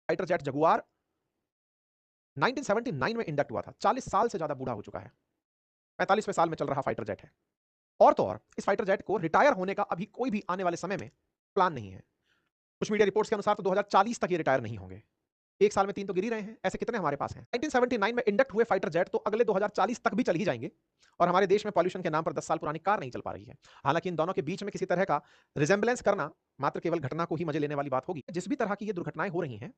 Fighter jet Jaguar 1979 में induct हुआ था। 40 साल से ज्यादा बूढ़ा हो चुका है। 45वें साल में चल रहा फाइटर जेट है। और तो और इस फाइटर जेट को रिटायर होने का अभी कोई भी आने वाले समय में प्लान नहीं है। कुछ मीडिया रिपोर्ट्स के अनुसार तो 2040 तक ये रिटायर नहीं होंगे। एक साल में 3 तो गिर ही रहे हैं। ऐसे कितने हमारे पास हैं? 1979 में इंडक्ट हुए फाइटर जेट तो अगले 2040 तक भी चल ही जाएंगे। और हमारे देश में पॉल्यूशन के नाम पर 10 साल पुरानी कार नहीं चल पा रही है। हालांकि इन दोनों के बीच में किसी तरह का रिजेंबलेंस करना मात्र केवल घटना को ही मजे लेने वाली बात होगी। जिस भी तरह की ये दुर्घटनाएं हो रही हैं,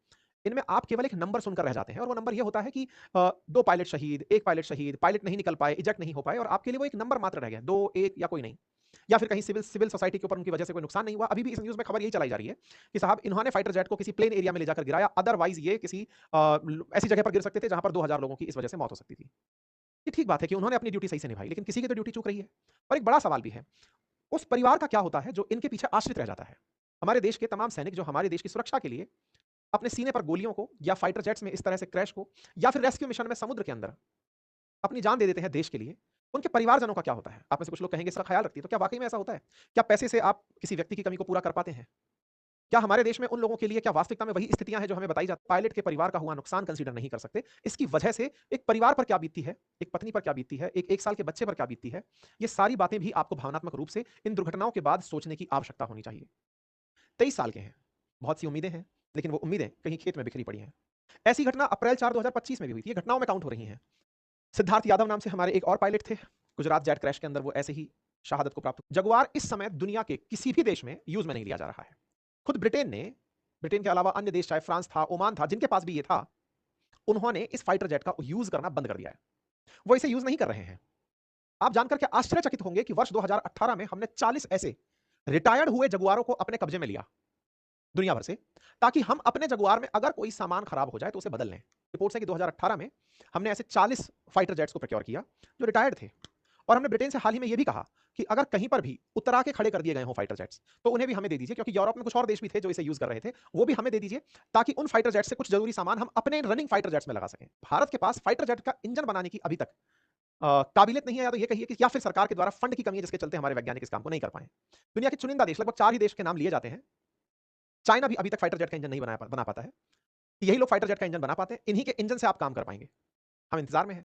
इनमें आप केवल एक नंबर सुनकर रह जाते हैं और वो नंबर ये होता है कि 2 पायलट शहीद, 1 पायलट शहीद, पायलट नहीं निकल पाए, इजेक्ट नहीं हो पाए और आपके लिए वो एक नंबर मात्र रह गया। 2, 1 या कोई नहीं। या फिर कहीं सिविल सिविल सोसाइटी के ऊपर उनकी वजह से कोई नुकसान नहीं हुआ। अभी भी इस न्यूज़ में खबर यही चलाई जा रही है कि साहब इन्होंने फाइटर जेट को किसी प्लेन एरिया में ले जाकर गिराया, अदरवाइज़ ये किसी ऐसी जगह पर गिर सकते थे जहां पर 2000 लोगों की इस वजह से मौत हो सकती थी। ये ठीक बात है कि उन्होंने अपनी ड्यूटी सही से निभाई, लेकिन किसी की तो ड्यूटी चूक रही है। और एक बड़ा सवाल भी है, उस परिवार का क्या होता है जो इनके पीछे आश्रित रह जाता है? हमारे देश के तमाम सैनिक जो हमारे देश की सुरक्षा के लिए अपने सीने पर गोलियों को या फाइटर जेट्स में इस तरह से क्रैश को या फिर रेस्क्यू मिशन में समुद्र के अंदर अपनी जान दे देते हैं देश के लिए, उनके परिवारजनों का क्या होता है? आप में से कुछ लोग कहेंगे इसका ख्याल रखती है, तो क्या वाकई में ऐसा होता है? क्या पैसे से आप किसी व्यक्ति की कमी को पूरा कर पाते हैं? क्या हमारे देश में उन लोगों के लिए क्या वास्तविकता में वही स्थितियां हैं जो हमें बताई जाती? पायलट के परिवार का हुआ नुकसान कंसीडर नहीं कर सकते। इसकी वजह से एक परिवार पर क्या बीतती है, एक पत्नी पर क्या बीतती है, एक 1 साल के बच्चे पर क्या बीतती है, ये सारी बातें भी आपको भावनात्मक रूप से इन दुर्घटनाओं के बाद सोचने की आवश्यकता होनी चाहिए। 23 साल के हैं, बहुत सी उम्मीदें हैं, लेकिन वो उम्मीदें कहीं खेत में बिखरी पड़ी हैं। ऐसी घटना अप्रैल 4 2025 में भी हुई थी। ये घटनाओं में काउंट हो रही हैं। सिद्धार्थ यादव नाम से हमारे एक और पायलट थे। गुजरात जेट क्रैश के अंदर वो ऐसे ही शहादत को प्राप्त हुए। जगुआर इस समय दुनिया के किसी भी देश में यूज में नहीं लिया जा रहा है। खुद ब्रिटेन के अलावा अन्य देश चाहे फ्रांस था, ओमान था, जिनके पास भी ये था, उन्होंने इस फाइटर जेट का यूज करना बंद कर दिया है। वो इसे यूज नहीं कर रहे हैं। आप जानकर के आश्चर्यचकित होंगे कि वर्ष 2018 में हमने 40 ऐसे रिटायर्ड हुए जगुआरों को अपने कब्जे में लिया दुनिया भर से, ताकि हम अपने जगुआर में अगर कोई सामान खराब हो जाए तो उसे बदल लें। रिपोर्ट्स है कि 2018 में हमने ऐसे 40 फाइटर जेट्स को प्रोक्योर किया जो रिटायर्ड थे। और हमने ब्रिटेन से हाल ही में यह भी कहा कि अगर कहीं पर भी उतरा के खड़े कर दिए गए हों फाइटर जेट्स, तो उन्हें भी हमें दे दीजिए, क्योंकि यूरोप में कुछ और देश भी थे जो इसे यूज कर रहे थे, वो भी हमें दे दीजिए, ताकि उन फाइटर जेट से कुछ जरूरी सामान हम अपने रनिंग फाइटर जेट्स में लगा सकें। भारत के पास फाइटर जेट का इंजन बनाने की अभी तक काबिलियत नहीं है, या तो ये कहिए कि या फिर सरकार के द्वारा फंड की कमी है जिसके चलते हमारे वैज्ञानिक इस काम को नहीं कर पाए। दुनिया के चुनिंदा देश, लगभग 4 ही देश के नाम लिए जाते हैं। चाइना भी अभी तक फाइटर जेट का इंजन नहीं बना पाता है। यही लोग फाइटर जेट का इंजन बना पाते हैं। इन्हीं के इंजन से आप काम कर पाएंगे। हम इंतजार में हैं।